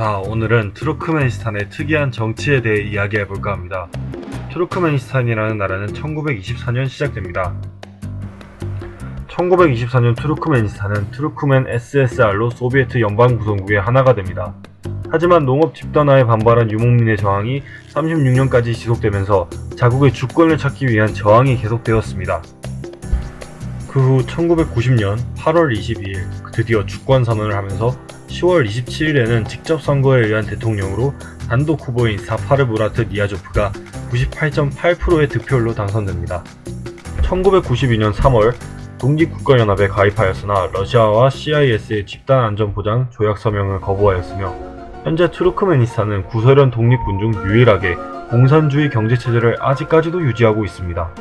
자, 오늘은 투르크메니스탄의 특이한 정치에 대해 이야기해볼까 합니다. 투르크메니스탄이라는 나라는 1924년 시작됩니다. 1924년 투르크메니스탄은 투르크멘 SSR로 소비에트 연방구성국의 하나가 됩니다. 하지만 농업 집단화에 반발한 유목민의 저항이 36년까지 지속되면서 자국의 주권을 찾기 위한 저항이 계속되었습니다. 그 후 1990년 8월 22일 드디어 주권 선언을 하면서 10월 27일에는 직접 선거에 의한 대통령으로 단독 후보인 사파르 무라트 니아조프가 98.8%의 득표율로 당선됩니다. 1992년 3월 독립국가연합에 가입하였으나 러시아와 CIS의 집단안전보장 조약서명을 거부하였으며 현재 투르크메니스탄은 구소련 독립군 중 유일하게 공산주의 경제체제를 아직까지도 유지하고 있습니다.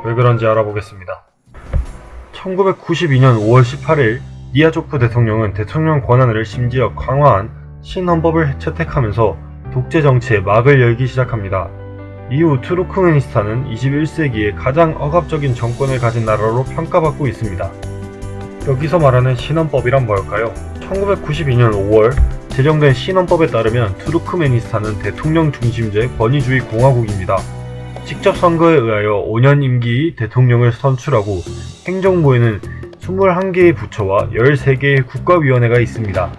왜 그런지 알아보겠습니다. 1992년 5월 18일 니아조프 대통령은 대통령 권한을 심지어 강화한 신헌법을 채택하면서 독재 정치에 막을 열기 시작합니다. 이후 투르크메니스탄은 21세기에 가장 억압적인 정권을 가진 나라로 평가받고 있습니다. 여기서 말하는 신헌법이란 뭘까요? 1992년 5월 제정된 신헌법에 따르면 투르크메니스탄은 대통령 중심제 권위주의 공화국입니다. 직접 선거에 의하여 5년 임기 대통령을 선출하고 행정부에는 21개의 부처와 13개의 국가위원회가 있습니다.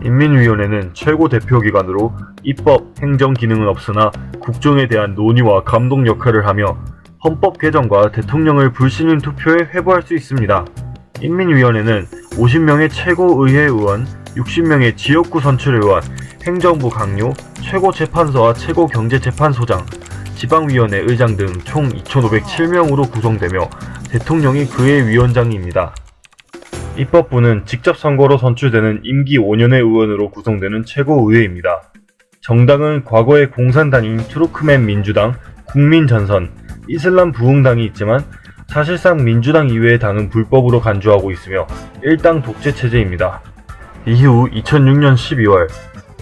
인민위원회는 최고 대표기관으로 입법, 행정 기능은 없으나 국정에 대한 논의와 감독 역할을 하며 헌법 개정과 대통령을 불신임 투표에 회부할 수 있습니다. 인민위원회는 50명의 최고의회 의원, 60명의 지역구 선출의원, 행정부 강요, 최고재판소와 최고경제재판소장, 지방위원회 의장 등 총 2,507명으로 구성되며 대통령이 그의 위원장입니다. 입법부는 직접 선거로 선출되는 임기 5년의 의원으로 구성되는 최고의회입니다. 정당은 과거의 공산당인 투르크멘 민주당, 국민전선, 이슬람 부흥당이 있지만 사실상 민주당 이외의 당은 불법으로 간주하고 있으며 일당 독재 체제입니다. 이후 2006년 12월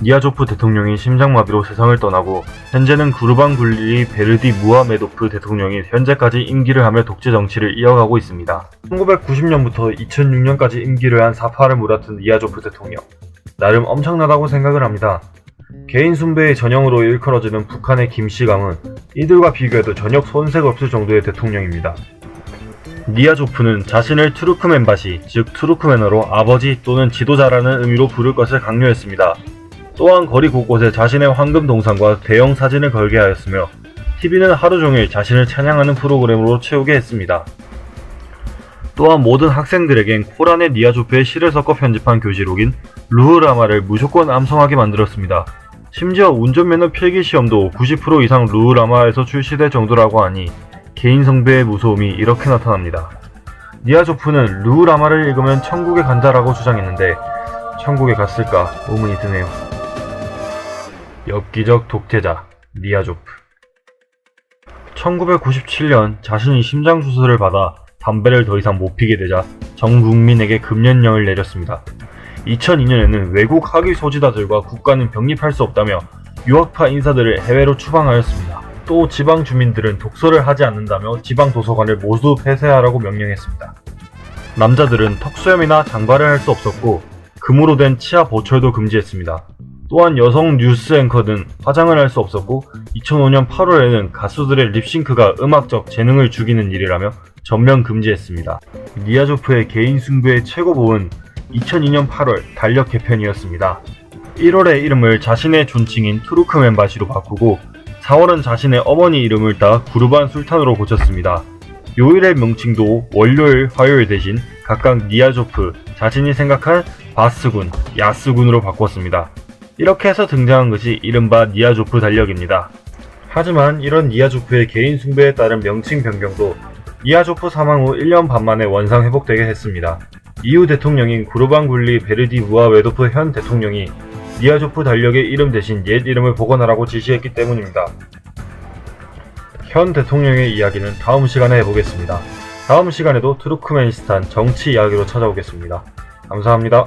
니아조프 대통령이 심장마비로 세상을 떠나고 현재는 구르반굴리 베르디 무하메도프 대통령이 현재까지 임기를 하며 독재 정치를 이어가고 있습니다. 1990년부터 2006년까지 임기를 한 사파르 무라트 니아조프 대통령. 나름 엄청나다고 생각을 합니다. 개인 숭배의 전형으로 일컬어지는 북한의 김씨감은 이들과 비교해도 전혀 손색 없을 정도의 대통령입니다. 니아조프는 자신을 투르크멘바시, 즉 투르크멘어로 아버지 또는 지도자라는 의미로 부를 것을 강요했습니다. 또한 거리 곳곳에 자신의 황금 동상과 대형 사진을 걸게 하였으며 TV는 하루 종일 자신을 찬양하는 프로그램으로 채우게 했습니다. 또한 모든 학생들에겐 코란에 니아조프의 시를 섞어 편집한 교시록인 루흐라마를 무조건 암송하게 만들었습니다. 심지어 운전면허 필기시험도 90% 이상 루흐라마에서 출시될 정도라고 하니 개인 성배의 무서움이 이렇게 나타납니다. 니아조프는 루흐라마를 읽으면 천국에 간다라고 주장했는데 천국에 갔을까 의문이 드네요. 엽기적 독재자 니아조프. 1997년 자신이 심장수술을 받아 담배를 더 이상 못 피게 되자 전 국민에게 금연령을 내렸습니다. 2002년에는 외국 학위 소지자들과 국가는 병립할 수 없다며 유학파 인사들을 해외로 추방하였습니다. 또 지방 주민들은 독서를 하지 않는다며 지방 도서관을 모두 폐쇄하라고 명령했습니다. 남자들은 턱수염이나 장발을 할 수 없었고 금으로 된 치아 보철도 금지했습니다. 또한 여성 뉴스 앵커 등 화장을 할 수 없었고 2005년 8월에는 가수들의 립싱크가 음악적 재능을 죽이는 일이라며 전면 금지했습니다. 니아조프의 개인 숭배의 최고봉은 2002년 8월 달력 개편이었습니다. 1월에 이름을 자신의 존칭인 투르크멘바시로 바꾸고 4월은 자신의 어머니 이름을 따 구르반 술탄으로 고쳤습니다. 요일의 명칭도 월요일, 화요일 대신 각각 니아조프, 자신이 생각한 바스군, 야스군으로 바꿨습니다. 이렇게 해서 등장한 것이 이른바 니아조프 달력입니다. 하지만 이런 니아조프의 개인 숭배에 따른 명칭 변경도 니아조프 사망 후 1년 반 만에 원상 회복되게 했습니다. 이후 대통령인 구르반굴리 베르디 무하메도프 현 대통령이 니아조프 달력의 이름 대신 옛 이름을 복원하라고 지시했기 때문입니다. 현 대통령의 이야기는 다음 시간에 해보겠습니다. 다음 시간에도 투르크메니스탄 정치 이야기로 찾아오겠습니다. 감사합니다.